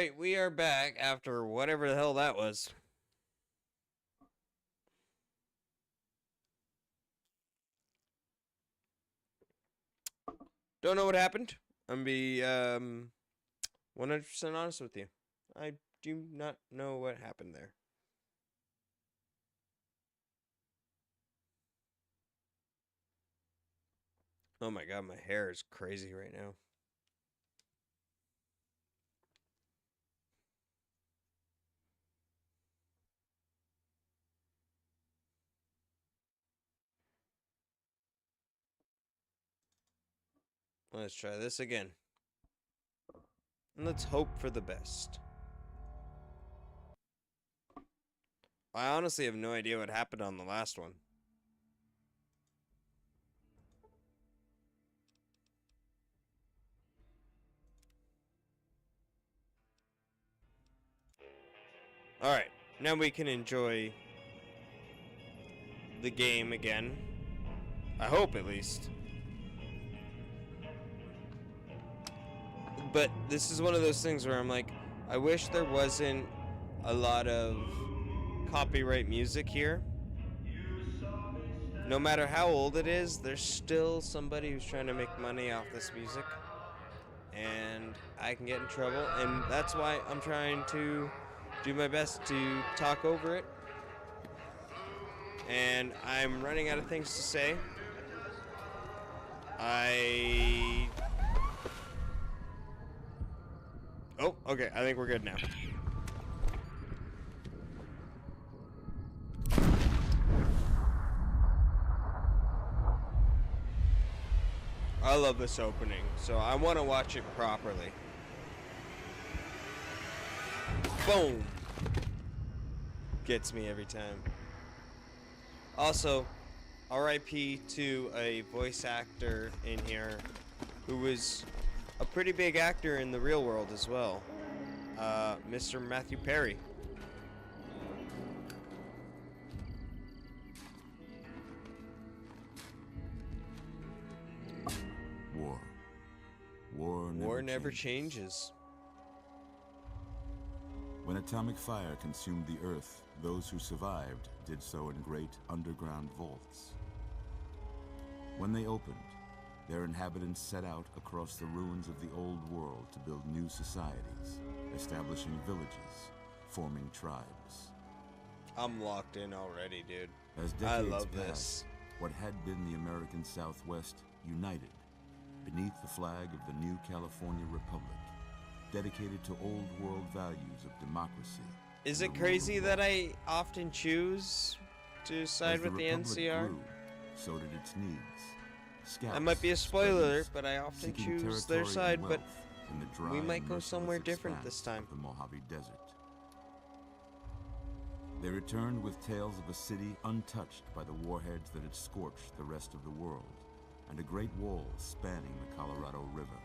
Alright, we are back after whatever the hell that was. Don't know what happened. I'm gonna be 100% honest with you. I do not know what happened there. Oh my god, my hair is crazy right now. Let's try this again. And let's hope for the best. I honestly have no idea what happened on the last one. Alright, now we can enjoy the game again. I hope, at least. But this is one of those things where I'm like, I wish there wasn't a lot of copyright music here. No matter how old it is, there's still somebody who's trying to make money off this music. And I can get in trouble, and that's why I'm trying to do my best to talk over it. And I'm running out of things to say. Oh, okay, I think we're good now. I love this opening, so I want to watch it properly. Boom! Gets me every time. Also, RIP to a voice actor in here who was a pretty big actor in the real world as well. Mr. Matthew Perry. War never changes. When atomic fire consumed the Earth, those who survived did so in great underground vaults. When they opened, their inhabitants set out across the ruins of the old world to build new societies, establishing villages, forming tribes. I'm locked in already, dude. As I decades love passed, this. what had been the American Southwest united beneath the flag of the new California Republic, dedicated to old world values of democracy. Is it crazy that I often choose to side with the NCR? Grew, so did its needs. Scouts, That might be a spoiler, studies, but I often seeking choose their territory side, and but wealth in the dry we might and go merciless somewhere different expanse this time. of the Mojave Desert. They returned with tales of a city untouched by the warheads that had scorched the rest of the world, and a great wall spanning the Colorado River.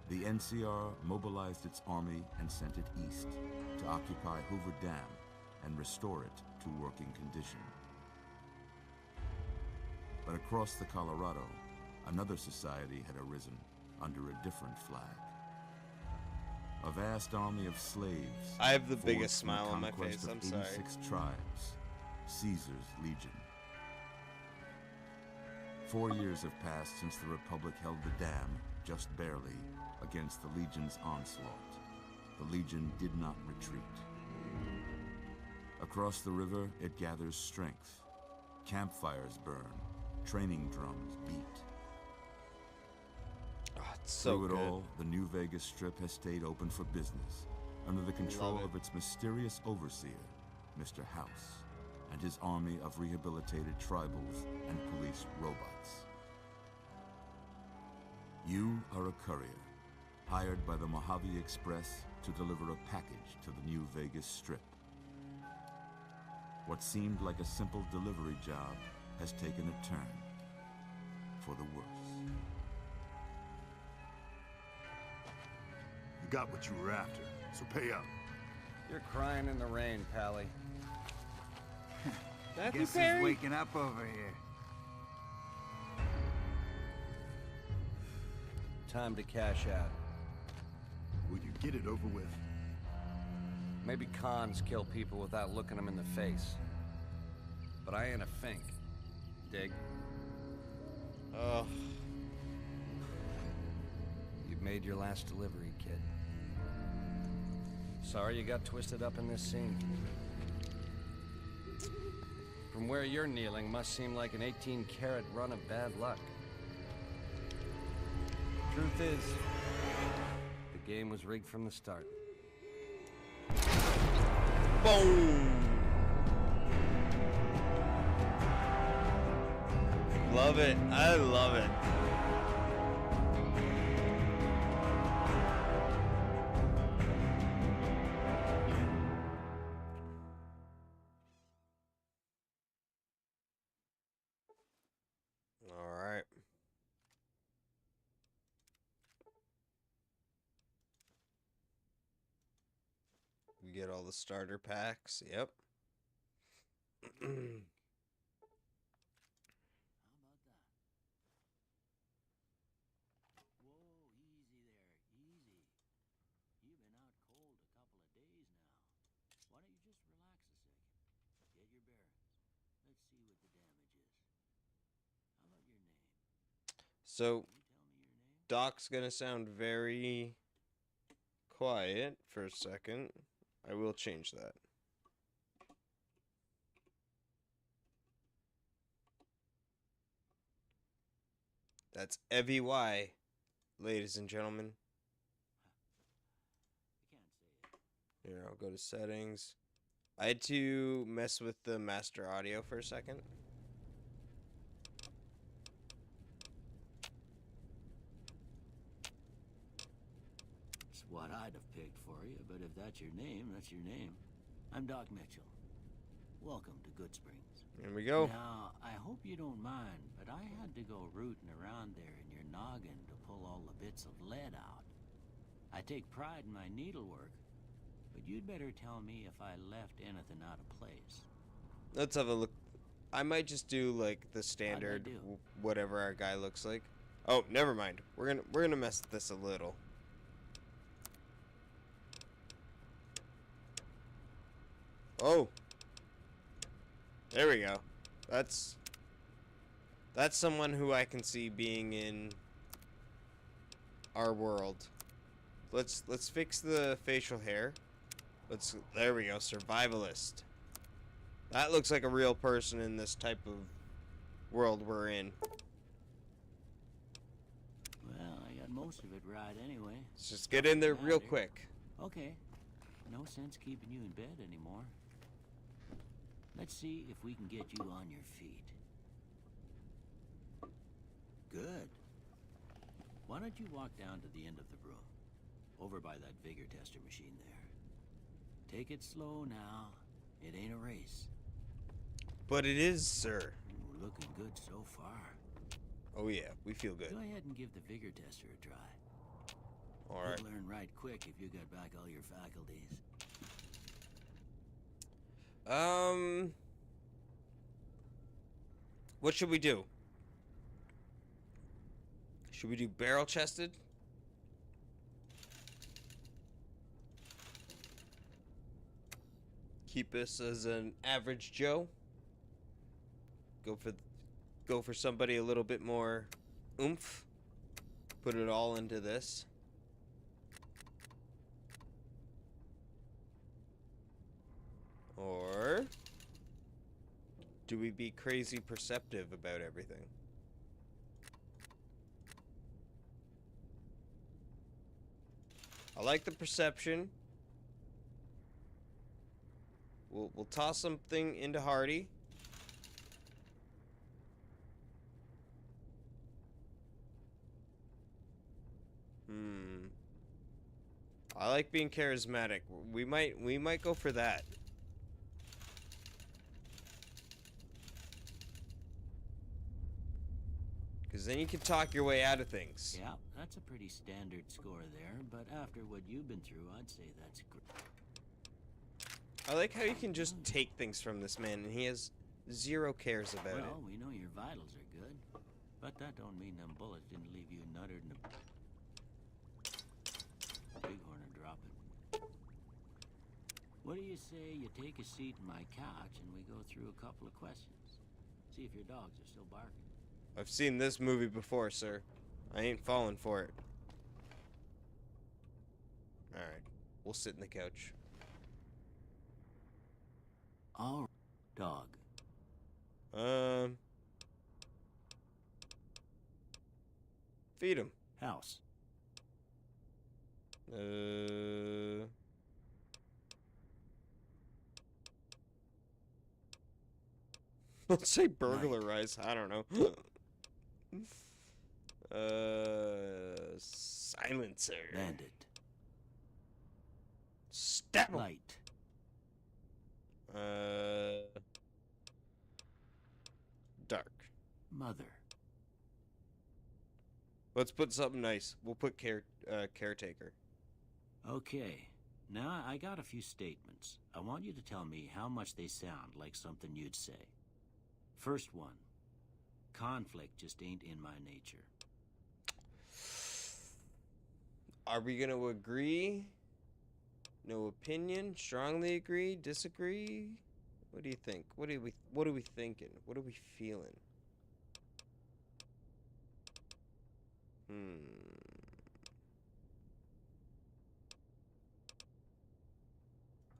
The NCR mobilized its army and sent it east to occupy Hoover Dam and restore it to working condition. But across the Colorado, another society had arisen under a different flag. A vast army of slaves. I have the forged biggest from the smile on my conquest face, of I'm sorry. 86 tribes, Caesar's Legion. 4 years have passed since the Republic held the dam, just barely, against the Legion's onslaught. The Legion did not retreat. Across the river, it gathers strength. Campfires burn, training drums beat. Oh, it's so Through it good. all, the New Vegas Strip has stayed open for business, under the control Love it. of its mysterious overseer, Mr. House, and his army of rehabilitated tribals and police robots. You are a courier, hired by the Mojave Express to deliver a package to the New Vegas Strip. What seemed like a simple delivery job has taken a turn for the worse. You got what you were after, so pay up. You're crying in the rain, Pally. Matthew Guess Perry? who's waking up over here? Time to cash out. Will you get it over with? Maybe cons kill people without looking them in the face. But I ain't a fink. Dig? Oh, You've made your last delivery, kid. Sorry you got twisted up in this scene. From where you're kneeling must seem like an 18-carat run of bad luck. Truth is, the game was rigged from the start. boom! Love it. I love it. All right. We get all the starter packs. Yep. So, Doc's gonna sound very quiet for a second. I will change that. That's Evie Y, ladies and gentlemen. Here, I'll go to settings. I had to mess with the master audio for a second. What I'd have picked for you, but if that's your name, that's your name. I'm Doc Mitchell. Welcome to Goodsprings. Here we go. Now, I hope you don't mind, but I had to go rooting around there in your noggin to pull all the bits of lead out. I take pride in my needlework, but you'd better tell me if I left anything out of place. Let's have a look. I might just do like the standard do? whatever our guy looks like. Oh, never mind. We're gonna mess with this a little. Oh. There we go. That's someone who I can see being in our world. Let's fix the facial hair. There we go, survivalist. That looks like a real person in this type of world we're in. Well, I got most of it right anyway. Let's just get in there real quick. Okay. No sense keeping you in bed anymore. Let's see if we can get you on your feet. Good. Why don't you walk down to the end of the room? Over by that vigor tester machine there. Take it slow now. It ain't a race. But it is, sir. Ooh, looking good so far. Oh yeah, we feel good. Go ahead and give the vigor tester a try. Alright. You'll learn right quick if you got back all your faculties. What should we do? Should we do barrel chested? Keep us as an average Joe. Go for somebody a little bit more oomph. Put it all into this. Or do we be crazy perceptive about everything? I like the perception. We'll toss something into Hardy. I like being charismatic. We might go for that. Because then you can talk your way out of things. Yeah, that's a pretty standard score there, but after what you've been through, I'd say that's great. I like how you can just take things from this man, and he has zero cares about it. Well, we know your vitals are good, but that don't mean them bullets didn't leave you nuttered in a bighorn What do you say you take a seat in my couch and we go through a couple of questions? See if your dogs are still barking. I've seen this movie before, sir. I ain't falling for it. Alright. We'll sit in the couch. All right, dog. Feed him. House. Let's say burglarize. I don't know. Silencer. Bandit. Stab him. Light. Dark. Mother. Let's put something nice. We'll put caretaker. Okay. Now I got a few statements. I want you to tell me how much they sound like something you'd say. First one. Conflict just ain't in my nature. Are we gonna agree? No opinion? Strongly agree? Disagree? What do you think? What are we thinking? What are we feeling?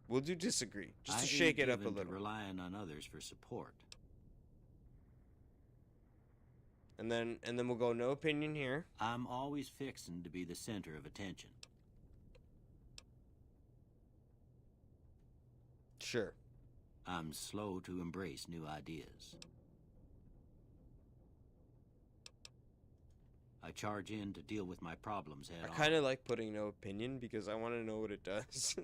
We'll do disagree, just to shake it up a little. Relying on others for support. And then we'll go no opinion here. I'm always fixing to be the center of attention. Sure. I'm slow to embrace new ideas. I charge in to deal with my problems head on. I kind of like putting no opinion because I want to know what it does.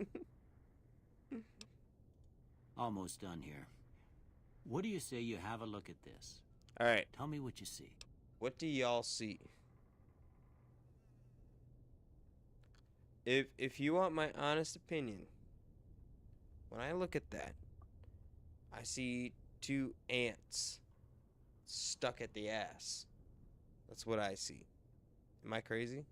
Almost done here. What do you say you have a look at this? All right. Tell me what you see. What do y'all see? If you want my honest opinion, when I look at that, I see two ants stuck at the ass. That's what I see. Am I crazy?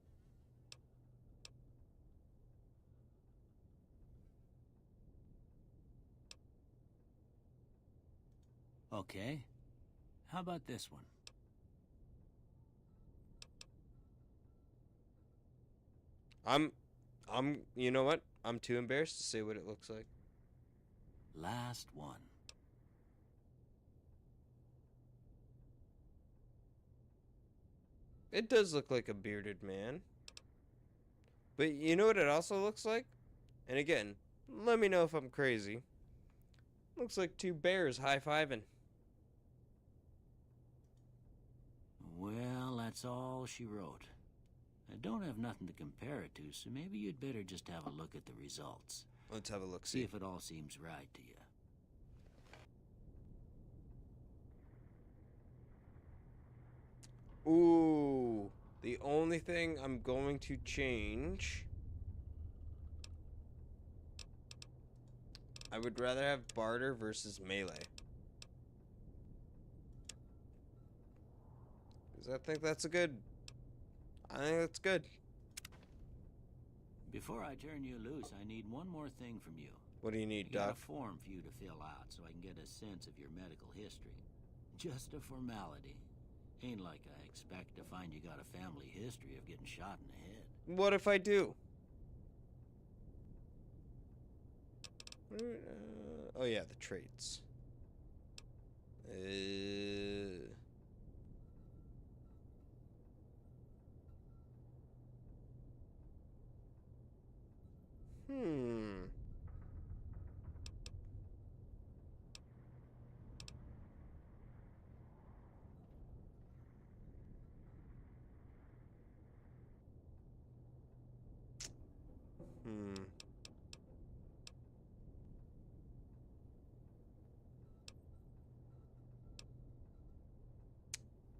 Okay. How about this one? You know what? I'm too embarrassed to say what it looks like. Last one. It does look like a bearded man. But you know what it also looks like? And again, let me know if I'm crazy. Looks like two bears high-fiving. Well, that's all she wrote. I don't have nothing to compare it to, so maybe you'd better just have a look at the results. Let's have a look. See if it all seems right to you. Ooh, the only thing I'm going to change, I would rather have barter versus melee. Because I think that's I think that's good. Before I turn you loose, I need one more thing from you. What do you need, I got Doc? a form for you to fill out so I can get a sense of your medical history. Just a formality. Ain't like I expect to find you got a family history of getting shot in the head. What if I do? Oh yeah, the traits.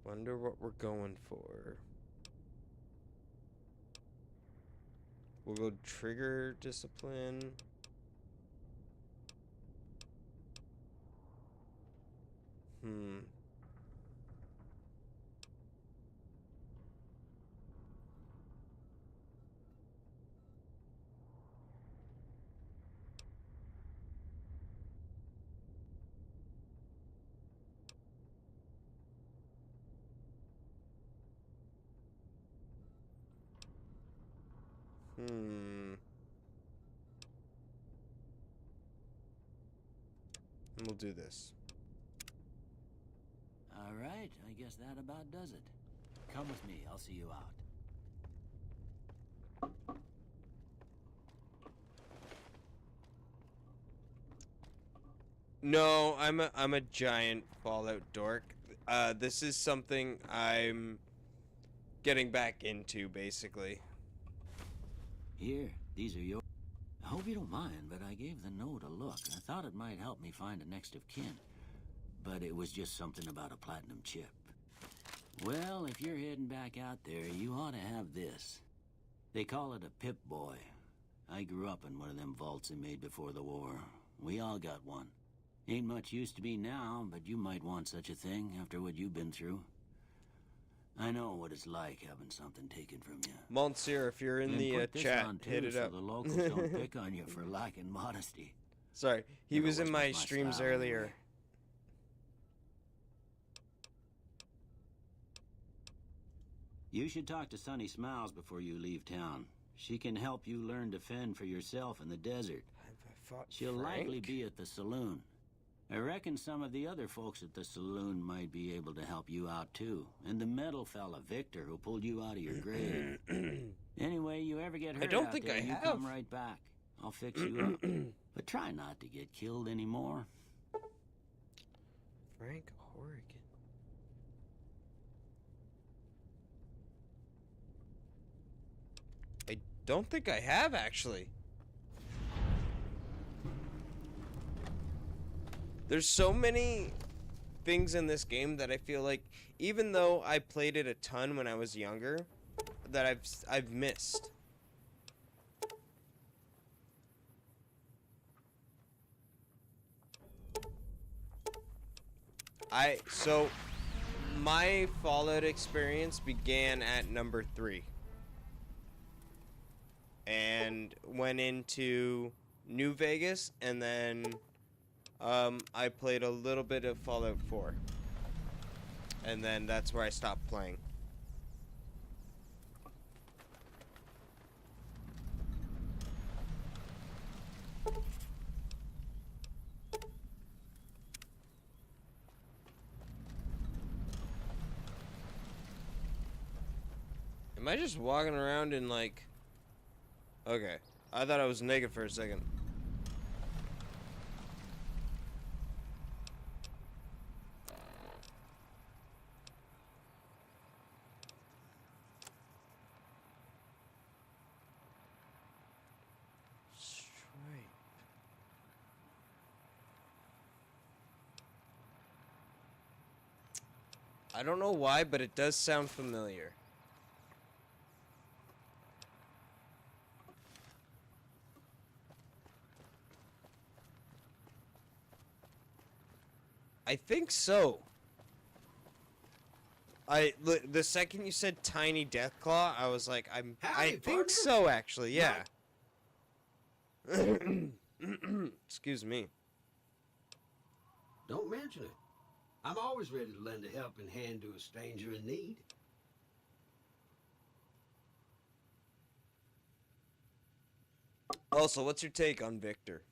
Wonder what we're going for. We'll go trigger discipline. Hmm. We'll do this. All right, I guess that about does it. Come with me, I'll see you out. No, I'm a giant Fallout dork. This is something I'm getting back into, basically. Here, these are yours. I hope you don't mind, but I gave the note a look. I thought it might help me find a next of kin. But it was just something about a platinum chip. Well, if you're heading back out there, you ought to have this. They call it a Pip-Boy. I grew up in one of them vaults they made before the war. We all got one. Ain't much use to be now, but you might want such a thing after what you've been through. I know what it's like having something taken from you. Monsieur, if you're in And the put this chat, on, too, hit it so up. the locals don't pick on you for lacking modesty. Sorry, he Never was in was my much my streams style, earlier. anyway. You should talk to Sunny Smiles before you leave town. She can help you learn to fend for yourself in the desert. Have I fought She'll Frank? likely be at the saloon. I reckon some of the other folks at the saloon might be able to help you out too. And the metal fella, Victor, who pulled you out of your grave. Anyway, you ever get hurt don't out think there, I you have. come right back. I'll fix you up. But try not to get killed anymore. Frank Horrigan. I don't think I have, actually. There's so many things in this game that I feel like, even though I played it a ton when I was younger, that I've missed. So my Fallout experience began at number 3 and went into New Vegas, and then I played a little bit of Fallout 4, and then that's where I stopped playing. Am I just walking around in like... Okay. I thought I was naked for a second. Stripe. I don't know why, but it does sound familiar. I think so. The second you said Tiny Deathclaw, I was like, I Howdy, think partner. so, actually, yeah. Excuse me. Don't mention it. I'm always ready to lend a helping hand to a stranger in need. Also, what's your take on Victor?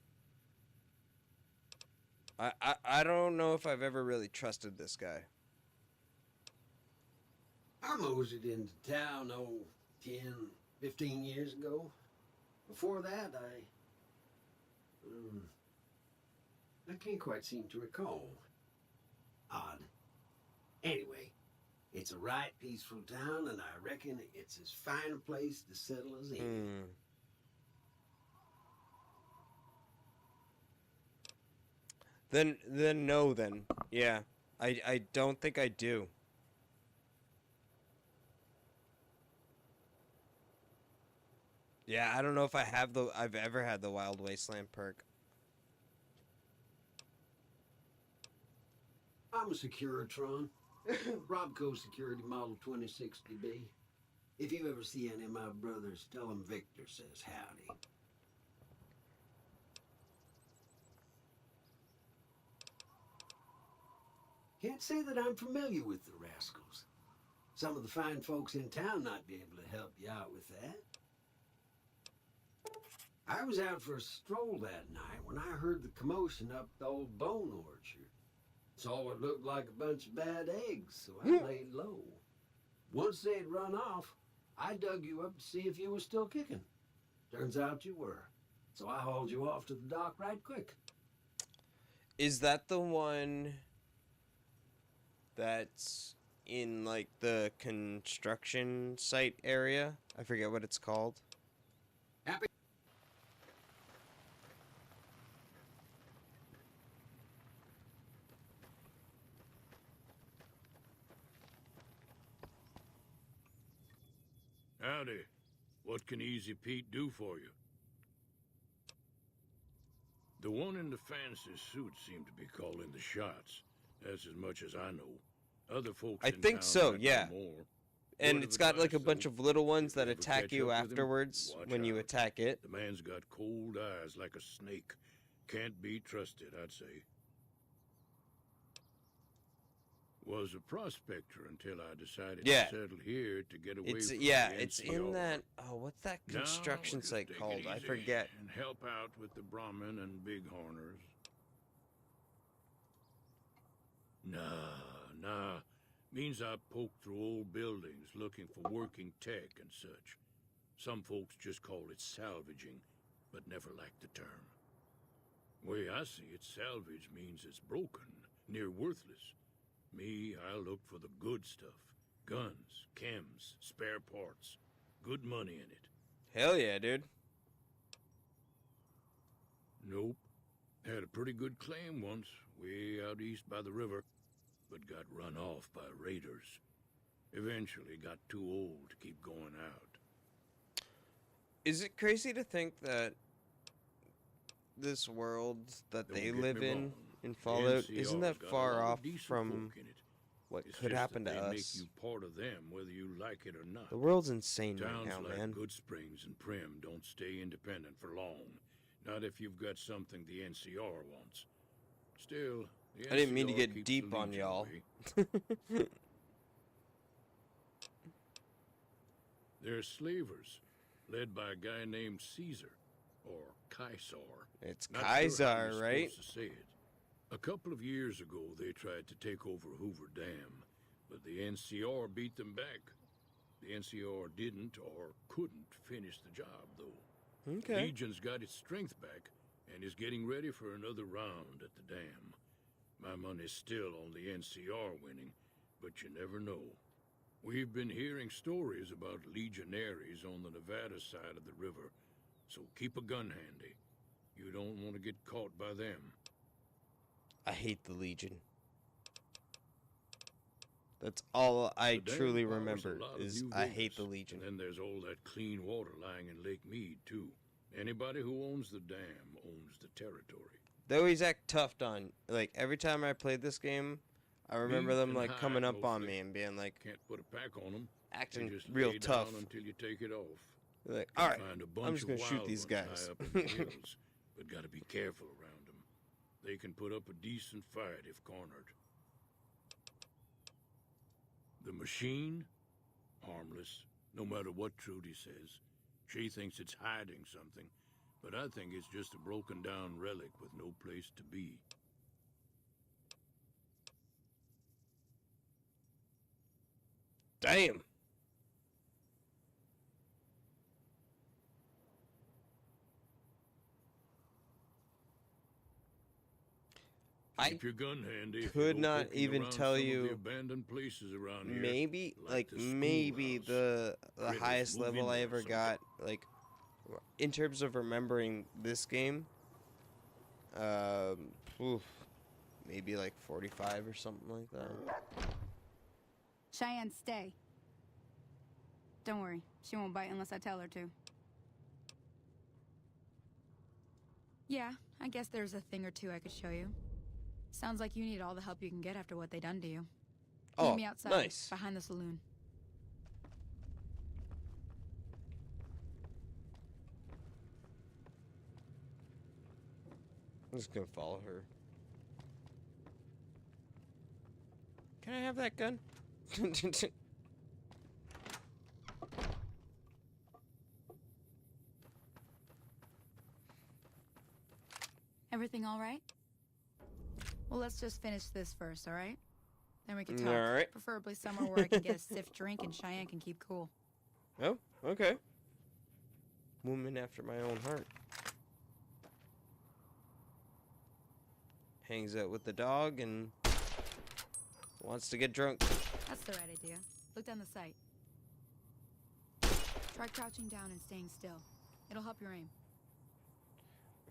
I don't know if I've ever really trusted this guy. I moseyed into town, 10, 15 years ago. Before that, I can't quite seem to recall. Odd. Anyway, it's a right peaceful town, and I reckon it's as fine a place to settle as any. Then no, then. Yeah. I don't think I do. Yeah, I don't know if I've ever had the Wild Wasteland perk. I'm a Securitron. Robco Security Model 2060B. If you ever see any of my brothers, tell them Victor says howdy. Can't say that I'm familiar with the rascals. Some of the fine folks in town might be able to help you out with that. I was out for a stroll that night when I heard the commotion up the old bone orchard. Saw what looked like a bunch of bad eggs, so I laid low. Once they'd run off, I dug you up to see if you were still kicking. Turns out you were. So I hauled you off to the dock right quick. Is that the one that's in like the construction site area? I forget what it's called. Happy? Howdy. What can Easy Pete do for you? The one in the fancy suit seemed to be calling the shots. That's as much as I know. Other folks I in think town so, might yeah. know more. And Word it's of got like a advice, bunch though, of little ones if that you ever attack catch you up with him, afterwards watch when you out. attack it. The man's got cold eyes like a snake. Can't be trusted, I'd say. Was a prospector until I decided Yeah. to settle here to get away It's from yeah, the it's in NCR. that what's that Now, construction we'll just site take it called? I easy forget. And help out with the Brahmin and Bighorners. Nah. Means I poke through old buildings looking for working tech and such. Some folks just call it salvaging, but never liked the term. Way I see it, salvage means it's broken, near worthless. Me, I look for the good stuff. Guns, chems, spare parts. Good money in it. Hell yeah, dude. Nope. Had a pretty good claim once, way out east by the river, but got run off by raiders. Eventually got too old to keep going out. Is it crazy to think that this world that Don't they get me live in wrong, the Fallout NCR's isn't that got a far lot of off decent from folk in it. what It's could just happen to that they us? make you part of them, whether you like it or not. The world's insane right Towns now, like man. Good Springs and Prim don't stay independent for long. Not if you've got something the NCR wants. Still, the I didn't mean to NCR get keeps deep the on Legion y'all. away. They're slavers, led by a guy named Caesar, or Caesar. It's Not sure how Kaiser, you're right? supposed to say it. A couple of years ago, they tried to take over Hoover Dam, but the NCR beat them back. The NCR didn't or couldn't finish the job, though. Okay. Legion's got its strength back and is getting ready for another round at the dam. My money's still on the NCR winning, but you never know. We've been hearing stories about legionaries on the Nevada side of the river, so keep a gun handy. You don't want to get caught by them. I hate the Legion. That's all I The dam truly powers a remember lot of is New I hate Vegas, the Legion. And then there's all that clean water lying in Lake Mead, too. Anybody who owns the dam owns the territory. They always act tough on, like, every time I played this game, I remember Me them, and like, Hyde coming up on mostly me and being, like, Can't put a pack on them. acting just real lay tough. down until you take it off. They're like, Can alright, find a I'm bunch just gonna of shoot wild these ones guys. high up in the hills, but gotta be careful around them. They can put up a decent fight if cornered. The machine? Harmless, no matter what Trudy says. She thinks it's hiding something, but I think it's just a broken down relic with no place to be. Damn. Keep your gun handy. if you could go not poking even around tell some of you the abandoned places around here. Maybe, like, the maybe schoolhouse. the Critters highest move level in I there ever someday. got, like, in terms of remembering this game, oof, maybe like 45 or something like that. Cheyenne, stay. Don't worry, she won't bite unless I tell her to. Yeah, I guess there's a thing or two I could show you. Sounds like you need all the help you can get after what they done to you. Oh, Meet me outside, nice. behind the saloon. I'm just gonna follow her. Can I have that gun? Everything all right? Well, let's just finish this first, all right? Then we can talk. All right. Preferably somewhere where I can get a stiff drink and Cheyenne can keep cool. Oh, okay. Woman after my own heart. Hangs out with the dog and wants to get drunk. That's the right idea. Look down the sight. Try crouching down and staying still. It'll help your aim.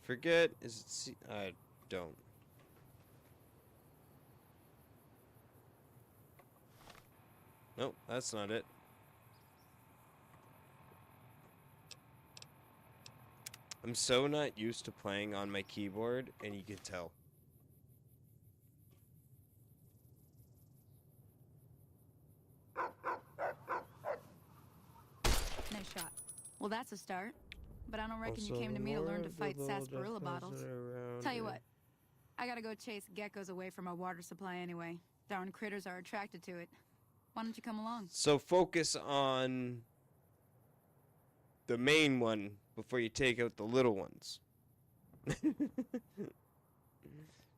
Forget, is it I don't. Nope, that's not it. I'm so not used to playing on my keyboard, and you can tell. Nice shot. Well, that's a start. But I don't reckon you came to me to learn to fight sarsaparilla bottles. Tell you what, I gotta go chase geckos away from our water supply anyway. Darn critters are attracted to it. Why don't you come along? So focus on the main one before you take out the little ones.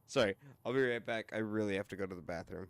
Sorry, I'll be right back. I really have to go to the bathroom.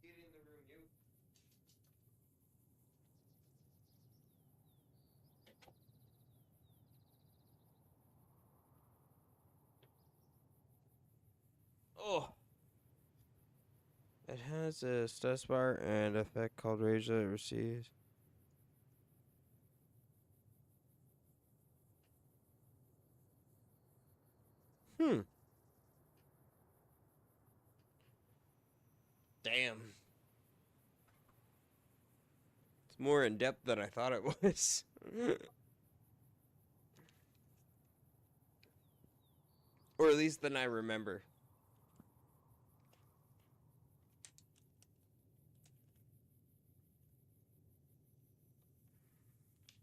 Get in the room, you. Oh. It has a status bar and effect called Rage that it receives. Damn. It's more in depth than I thought it was. Or at least than I remember.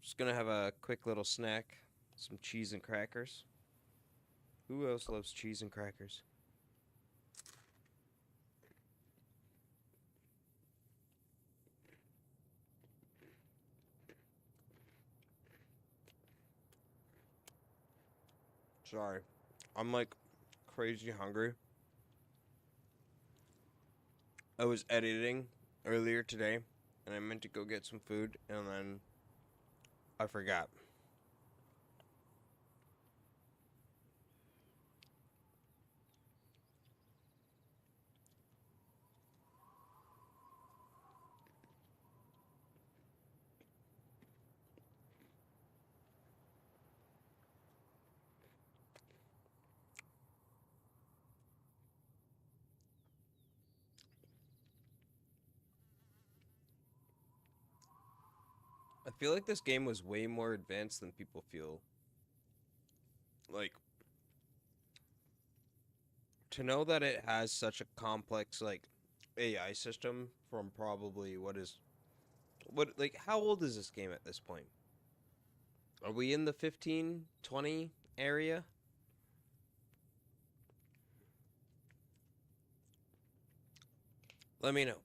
Just gonna have a quick little snack. Some cheese and crackers. Who else loves cheese and crackers? Sorry. I'm like crazy hungry. I was editing earlier today and I meant to go get some food and then I forgot. I feel like this game was way more advanced than people feel. Like, to know that it has such a complex like AI system from probably like how old is this game at this point? Are we in the 15, 20 area? Let me know.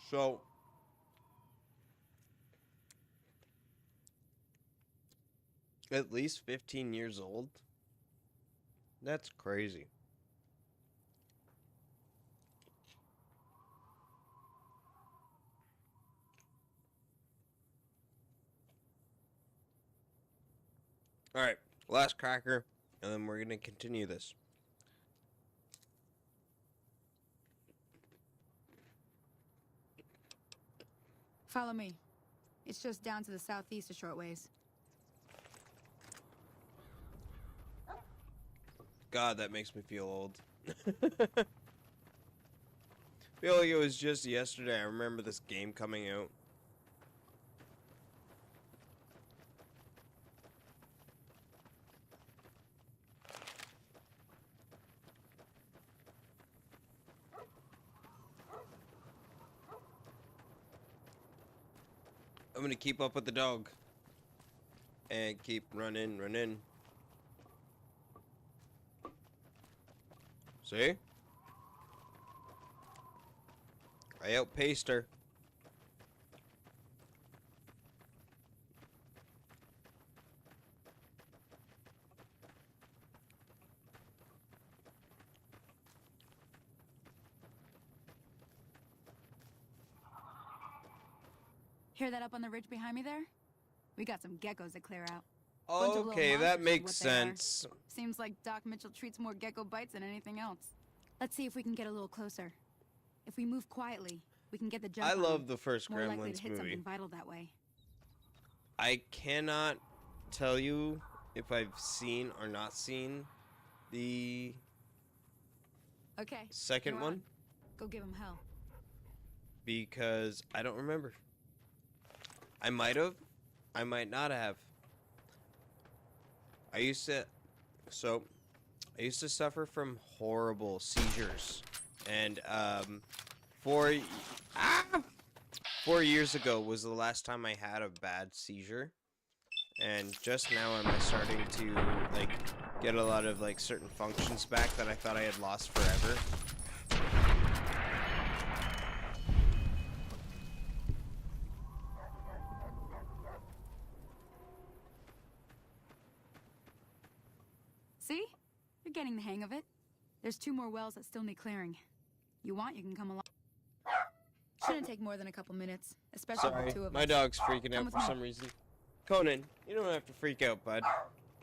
So, at least 15 years old? That's crazy. Alright, last cracker, and then we're going to continue this. Follow me. It's just down to the southeast a short ways. God, that makes me feel old. Feel like it was just yesterday. I remember this game coming out. I'm gonna keep up with the dog. And keep running. See? I outpaced her. Hear that up on the ridge behind me there? We got some geckos to clear out. Bunch of little Okay, that monsters is makes what they are. sense. Seems like Doc Mitchell treats more gecko bites than anything else. Let's see if we can get a little closer. If we move quietly, we can get the jump I on love them. the first More likely to Gremlins hit movie. something vital that way. I cannot tell you if I've seen or not seen the Okay. second you're one on. Go give him hell. because I don't remember. I might have. I might not have. I used to suffer from horrible seizures, and 4 years ago was the last time I had a bad seizure, and just now am I starting to like get a lot of like certain functions back that I thought I had lost forever. See? You're getting the hang of it. There's 2 more wells that still need clearing. You want, you can come along. Shouldn't take more than a couple minutes, especially Sorry, with 2 of my us. dog's freaking Come out with for me. some reason. Conan, you don't have to freak out, bud.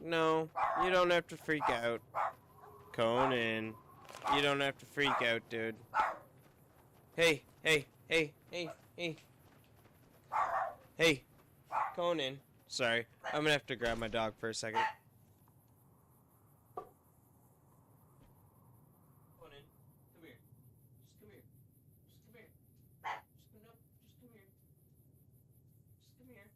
No, you don't have to freak out. Conan, you don't have to freak out, dude. Hey. Hey, Conan. Sorry, I'm gonna have to grab my dog for a second. Conan, come here. Just come here. Just come here. Just come up. Just come here. Just come here.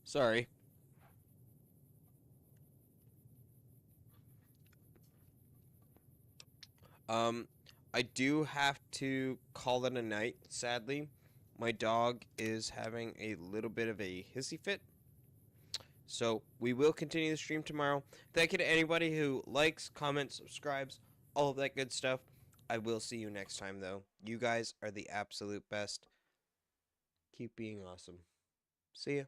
Sorry. I do have to call it a night, sadly. My dog is having a little bit of a hissy fit. So, we will continue the stream tomorrow. Thank you to anybody who likes, comments, subscribes, all of that good stuff. I will see you next time, though. You guys are the absolute best. Keep being awesome. See ya.